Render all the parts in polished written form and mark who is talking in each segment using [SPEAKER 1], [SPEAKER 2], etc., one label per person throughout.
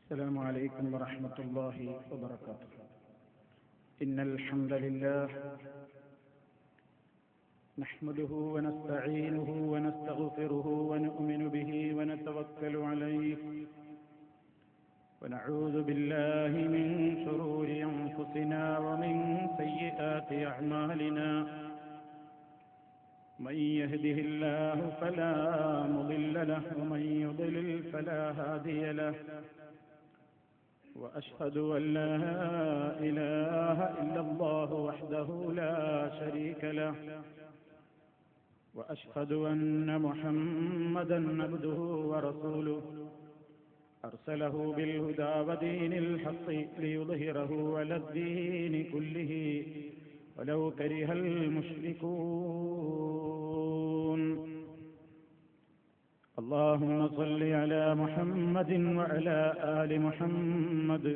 [SPEAKER 1] السلام عليكم ورحمة الله وبركاته. إن الحمد لله نحمده ونستعينه ونستغفره ونؤمن به ونتوكل عليه ونعوذ بالله من شرور أنفسنا ومن سيئات أعمالنا. من يهده الله فلا مضل له ومن يضلل فلا هادي له. وأشهد أن لا إله إلا الله وحده لا شريك له. وأشهد أن محمدا عبده ورسوله أرسله بالهدى ودين الحق ليظهره على الدين كله ولو كره المشركون. اللهم صل على محمد وعلى آل محمد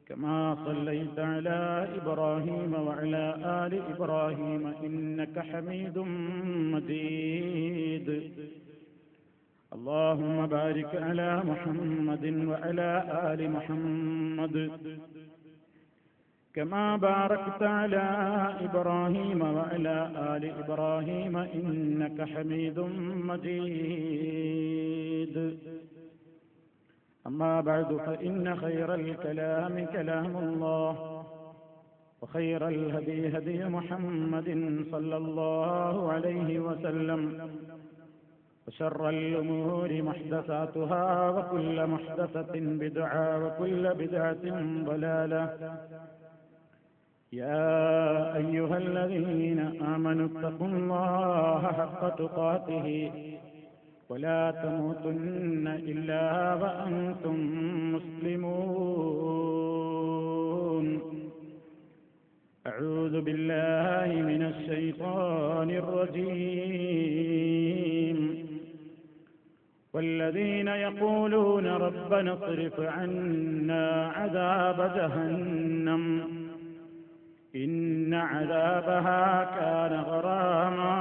[SPEAKER 1] كما صليت على إبراهيم وعلى آل إبراهيم إنك حميد مجيد. اللهم بارك على محمد وعلى آل محمد كما باركت على إبراهيم وعلى آل إبراهيم إنك حميد مجيد. أما بعد فإن خير الكلام كلام الله وخير الهدي هدي محمد صلى الله عليه وسلم وشر الأمور محدثاتها وكل محدثة بدعة وكل بدعة ضلالة. يا أيها الذين آمنوا اتقوا الله حق تقاته ولا تموتن إلا وأنتم مسلمون. أعوذ بالله من الشيطان الرجيم. والذين يقولون ربنا اصرف عنا عذاب جهنم إن عذابها كان غراما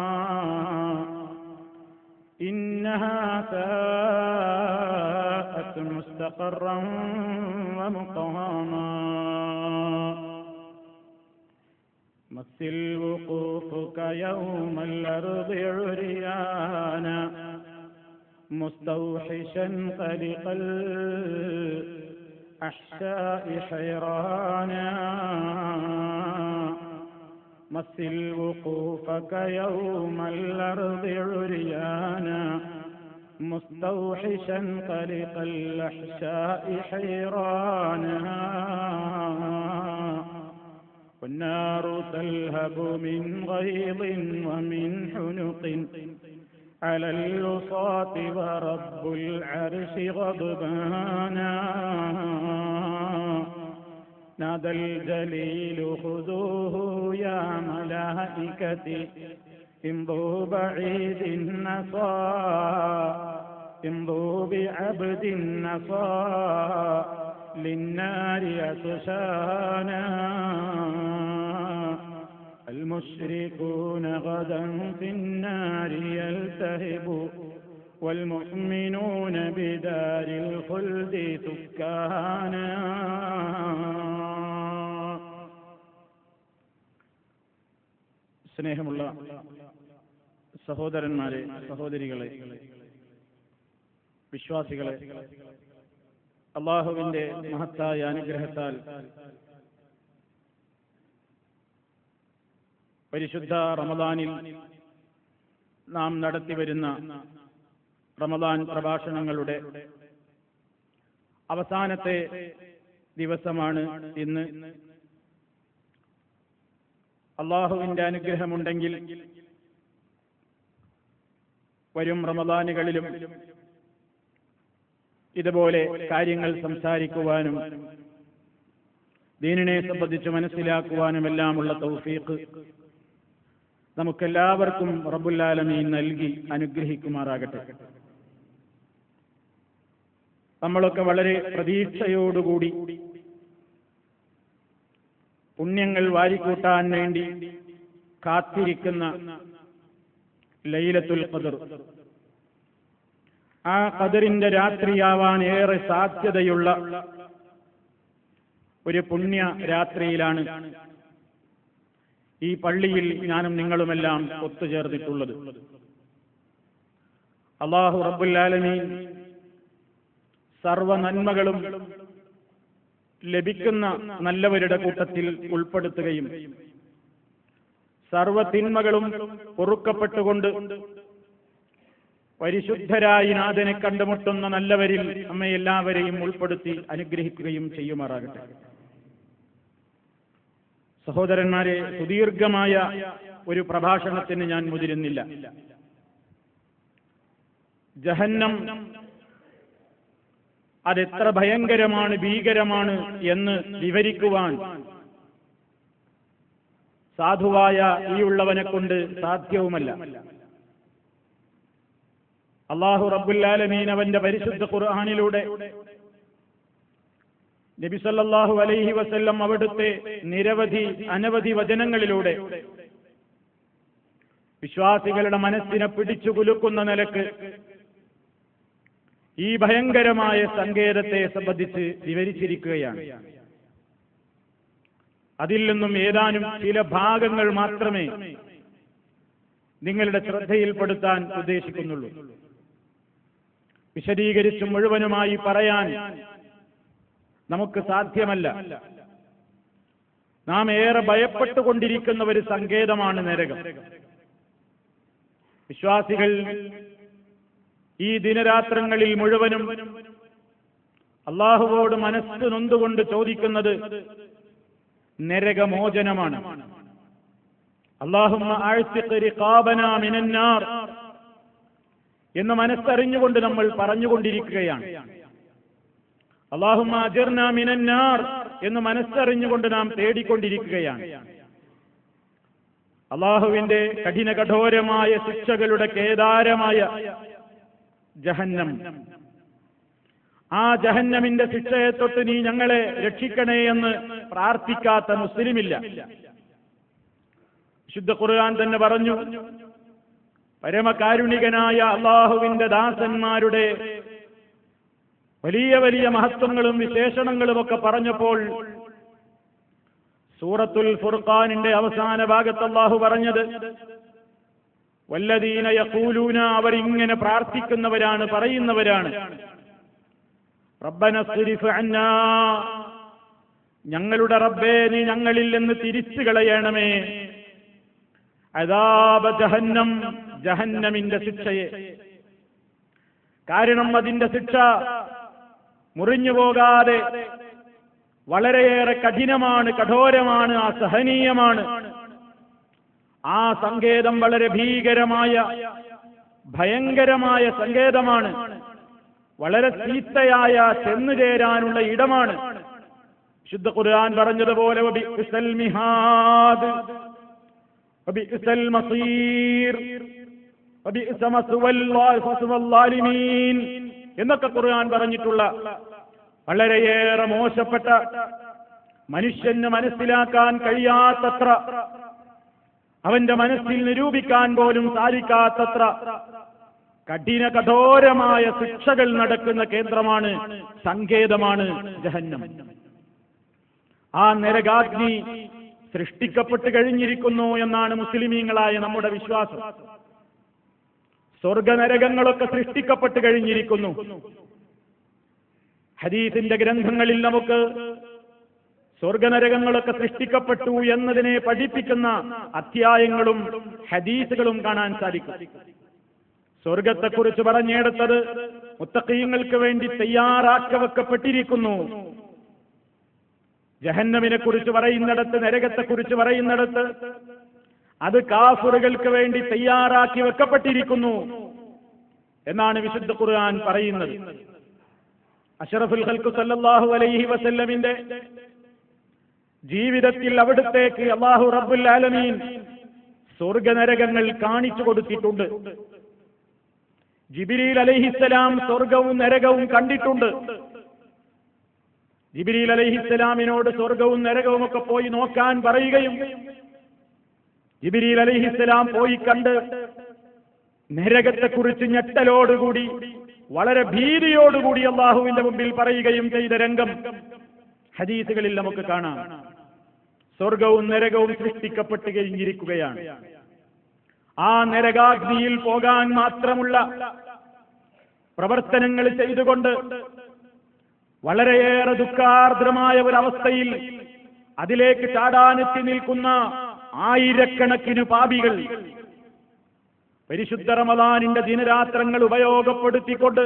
[SPEAKER 1] إنها ساءت مستقرا ومقاما. مثل وقوفك يوم الأرض عريانا مستوحشا قلق الأحشاء حيرانا. مثل وقوفك يوم الأرض عريانا مستوحشا قلق الأحشاء حيرانا. والنار تلهب من غيظ ومن حنق على اللصاة ورب العرش غضبانا. نادى الجليل خذوه يا ملائكتي امضوا بعيد النصا امضوا بعبد النصا للنار يتشانا. المشركون غدا في النار يلتهب والمؤمنون بدار الخلد سكانا. സ്നേഹമുള്ള സഹോദരന്മാരെ, സഹോദരികളെ, വിശ്വാസികളെ, അല്ലാഹുവിന്റെ മഹത്തായ അനുഗ്രഹത്താൽ പരിശുദ്ധ റമദാനിൽ നാം നടത്തിവരുന്ന റമദാൻ പ്രഭാഷണങ്ങളുടെ അവസാനത്തെ ദിവസമാണ് ഇന്ന്. അല്ലാഹുവിന്റെ അനുഗ്രഹമുണ്ടെങ്കിൽ വരും റമദാനുകളിലും ഇതുപോലെ കാര്യങ്ങൾ സംസാരിക്കുവാനും ദീനിനെ സംബന്ധിച്ച് മനസ്സിലാക്കുവാനുമെല്ലാമുള്ള തൗഫീഖ് നമുക്കെല്ലാവർക്കും റബ്ബുൽ ആലമീൻ നൽകി അനുഗ്രഹിക്കുമാറാകട്ടെ. നമ്മളൊക്കെ വളരെ പ്രതീക്ഷയോടുകൂടി പുണ്യങ്ങൾ വാരിക്കൂട്ടാൻ വേണ്ടി കാത്തിരിക്കുന്ന ലൈലത്തുൽ ഖദർ, ആ ഖദറിന്റെ രാത്രിയാവാൻ ഏറെ സാധ്യതയുള്ള ഒരു പുണ്യ രാത്രിയിലാണ് ഈ പള്ളിയിൽ ഞാനും നിങ്ങളുമെല്ലാം ഒത്തുചേർന്നിട്ടുള്ളത്. അല്ലാഹു റബ്ബുൽ ആലമീൻ സർവ നന്മകളും ലഭിക്കുന്ന നല്ലവരുടെ കൂട്ടത്തിൽ ഉൾപ്പെടുത്തുകയും സർവ തിന്മകളും പൊറുക്കപ്പെട്ടുകൊണ്ട് പരിശുദ്ധരായി നാഥനെ കണ്ടുമുട്ടുന്ന നല്ലവരിൽ നമ്മെ എല്ലാവരെയും ഉൾപ്പെടുത്തി അനുഗ്രഹിക്കുകയും ചെയ്യുമാറാകട്ടെ. സഹോദരന്മാരെ, സുദീർഘമായ ഒരു പ്രഭാഷണത്തിന് ഞാൻ മുതിരുന്നില്ല. ജഹന്നം അതെത്ര ഭയങ്കരമാണ്, ഭീകരമാണ് എന്ന് വിവരിക്കുവാൻ സാധുവായ ഈ ഉള്ളവനെ കൊണ്ട് സാധ്യവുമല്ല. അല്ലാഹു റബ്ബുൽ ആലമീൻ അവന്റെ പരിശുദ്ധ ഖുർആനിലൂടെ നബി സല്ലല്ലാഹു അലൈഹി വസല്ലം അവിടുത്തെ അനവധി വചനങ്ങളിലൂടെ വിശ്വാസികളുടെ മനസ്സിനെ പിടിച്ചു കുലുക്കുന്ന നിലക്ക് ഈ ഭയങ്കരമായ സങ്കേതത്തെ സംബന്ധിച്ച് വിവരിച്ചിരിക്കുകയാണ്. അതിൽ നിന്നും ഏതാനും ചില ഭാഗങ്ങൾ മാത്രമേ നിങ്ങളുടെ ശ്രദ്ധയിൽപ്പെടുത്താൻ ഉദ്ദേശിക്കുന്നുള്ളൂ. വിശദീകരിച്ച് മുഴുവനുമായി പറയാൻ നമുക്ക് സാധ്യമല്ല. നാം ഏറെ ഭയപ്പെട്ടുകൊണ്ടിരിക്കുന്ന ഒരു സങ്കേതമാണ് നരകം. വിശ്വാസികൾ ഈ ദിനരാത്രങ്ങളിൽ മുഴുവനും അല്ലാഹുവോട് മനസ്സ് നൊന്തുകൊണ്ട് ചോദിക്കുന്നത് നരകമോചനമാണ്. അല്ലാഹുമ്മ അഅ്തിഖ് റിഖാബനാ മിനന്നാർ എന്ന് മനസ്സറിഞ്ഞുകൊണ്ട് നമ്മൾ പറഞ്ഞുകൊണ്ടിരിക്കുകയാണ്. അല്ലാഹുമ്മ അജിർനാ മിനന്നാർ എന്ന് മനസ്സറിഞ്ഞുകൊണ്ട് നാം തേടിക്കൊണ്ടിരിക്കുകയാണ്. അല്ലാഹുവിന്റെ കഠിന കഠോരമായ ശിക്ഷകളുടെ കേദാരമായ ജഹന്നം, ആ ജഹന്നമിന്റെ ശിക്ഷയെ തൊട്ട് നീ ഞങ്ങളെ രക്ഷിക്കണേ എന്ന് പ്രാർത്ഥിക്കാത്ത മുസ്ലിമില്ല. വിശുദ്ധ ഖുർആൻ തന്നെ പറഞ്ഞു, പരമകാരുണികനായ അല്ലാഹുവിന്റെ ദാസന്മാരുടെ വലിയ വലിയ മഹത്വങ്ങളും വിശേഷണങ്ങളും ഒക്കെ പറഞ്ഞപ്പോൾ സൂറത്തുൽ ഫുർഖാനിന്റെ അവസാന ഭാഗത്ത് അല്ലാഹു പറഞ്ഞത് വല്ലദീന യഖൂലൂന, അവരിങ്ങനെ പ്രാർത്ഥിക്കുന്നവരാണ്, പറയുന്നവരാണ്, റബ്ബന സ്രിഫ് അന്നാ, ഞങ്ങളുടെ റബ്ബേ നീ ഞങ്ങളിൽ നിന്ന് തിരിച്ചു കളയണമേ, അദാബ ജഹന്നം, ജഹന്നമിന്റെ ശിക്ഷയെ. കാരണം അതിന്റെ ശിക്ഷ മുറിഞ്ഞു പോകാതെ വളരെയേറെ കഠിനമാണ്, കഠോരമാണ്, അസഹനീയമാണ്. ആ സങ്കേതം വളരെ ഭീകരമായ ഭയങ്കരമായ സങ്കേതമാണ്. വളരെ ചീത്തയായ ചെന്നുചേരാനുള്ള ഇടമാണ്. ശുദ്ധ ഖുർആൻ പറഞ്ഞതുപോലെ വബിഇസൽ മിഹാദ് വബിഇസൽ മസീർ വബിഇസ മസ്വൽ ളാലിമീൻ എന്നൊക്കെ ഖുർആൻ പറഞ്ഞിട്ടുള്ള വളരെയേറെ മോശപ്പെട്ട, മനുഷ്യന് മനസ്സിലാക്കാൻ കഴിയാത്തത്ര, അവന്റെ മനസ്സിൽ നിരൂപിക്കാൻ പോലും സാധിക്കാത്തത്ര കഠിന കഠോരമായ ശിക്ഷകൾ നടക്കുന്ന കേന്ദ്രമാണ്, സങ്കേതമാണ് ജഹന്നം. ആ നരകാഗ്നി സൃഷ്ടിക്കപ്പെട്ട് കഴിഞ്ഞിരിക്കുന്നു എന്നാണ് മുസ്ലിമീങ്ങളായ നമ്മുടെ വിശ്വാസം. സ്വർഗനരകങ്ങളൊക്കെ സൃഷ്ടിക്കപ്പെട്ട് കഴിഞ്ഞിരിക്കുന്നു. ഹദീസിന്റെ ഗ്രന്ഥങ്ങളിൽ നമുക്ക് സ്വർഗനരകങ്ങളൊക്കെ സൃഷ്ടിക്കപ്പെട്ടു എന്നതിനെ പഠിപ്പിക്കുന്ന അധ്യായങ്ങളും ഹദീസുകളും കാണാൻ സാധിക്കും. സ്വർഗത്തെക്കുറിച്ച് പറഞ്ഞെടുത്തത് മുത്തഖീങ്ങൾക്ക് വേണ്ടി തയ്യാറാക്കി വെക്കപ്പെട്ടിരിക്കുന്നു. ജഹന്നമിനെ കുറിച്ച് പറയുന്നിടത്ത്, നരകത്തെക്കുറിച്ച് പറയുന്നിടത്ത് അത് കാഫിറുകൾക്ക് വേണ്ടി തയ്യാറാക്കി വെക്കപ്പെട്ടിരിക്കുന്നു എന്നാണ് വിശുദ്ധ ഖുർആൻ പറയുന്നത്. അഷ്റഫുൽ ഖൽഖ് സല്ലല്ലാഹു അലൈഹി വസല്ലമിന്റെ ജീവിതത്തിൽ അവിടുത്തേക്ക് അല്ലാഹു റബ്ബുൽ ആലമീൻ സ്വർഗനരകങ്ങൾ കാണിച്ചു കൊടുത്തിട്ടുണ്ട്. ജിബ്രീൽ അലൈഹിസ്സലാം സ്വർഗവും നരകവും കണ്ടിട്ടുണ്ട്. ജിബ്രീൽ അലൈഹിസ്സലാമിനോട് സ്വർഗവും നരകവും ഒക്കെ പോയി നോക്കാൻ പറയുകയും ജിബ്രീൽ അലൈഹിസ്സലാം പോയി കണ്ട് നരകത്തെക്കുറിച്ച് ഞെട്ടലോടുകൂടി വളരെ ഭീതിയോടുകൂടി അള്ളാഹുവിന്റെ മുമ്പിൽ പറയുകയും ചെയ്ത രംഗം ഹദീസുകളിൽ നമുക്ക് കാണാം. സ്വർഗവും നരകവും സൃഷ്ടിക്കപ്പെട്ട് കഴിഞ്ഞിരിക്കുകയാണ്. ആ നരകാഗ്നിയിൽ പോകാൻ മാത്രമുള്ള പ്രവർത്തനങ്ങൾ ചെയ്തുകൊണ്ട് വളരെയേറെ ദുഃഖാർദ്രമായ ഒരവസ്ഥയിൽ അതിലേക്ക് ചാടാനെത്തി നിൽക്കുന്ന ആയിരക്കണക്കിന് പാപികൾ പരിശുദ്ധ റമദാനിന്റെ ദിനരാത്രങ്ങൾ ഉപയോഗപ്പെടുത്തിക്കൊണ്ട്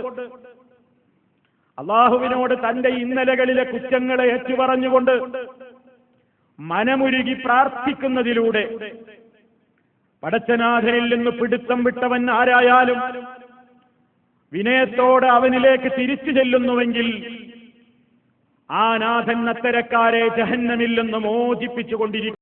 [SPEAKER 1] അള്ളാഹുവിനോട് തന്റെ ഇന്നലകളിലെ കുറ്റങ്ങളെ ഏറ്റുപറഞ്ഞുകൊണ്ട് മനമുരുകി പ്രാർത്ഥിക്കുന്നതിലൂടെ പടച്ചനാഥനിൽ നിന്ന് പിടുത്തം വിട്ടവൻ ആരായാലും വിനയത്തോടെ അവനിലേക്ക് തിരിച്ചു ചെല്ലുന്നുവെങ്കിൽ ആ നാഥൻ അത്തരക്കാരെ ജഹന്നമിൽ നിന്ന് മോചിപ്പിച്ചുകൊണ്ടിരിക്കും.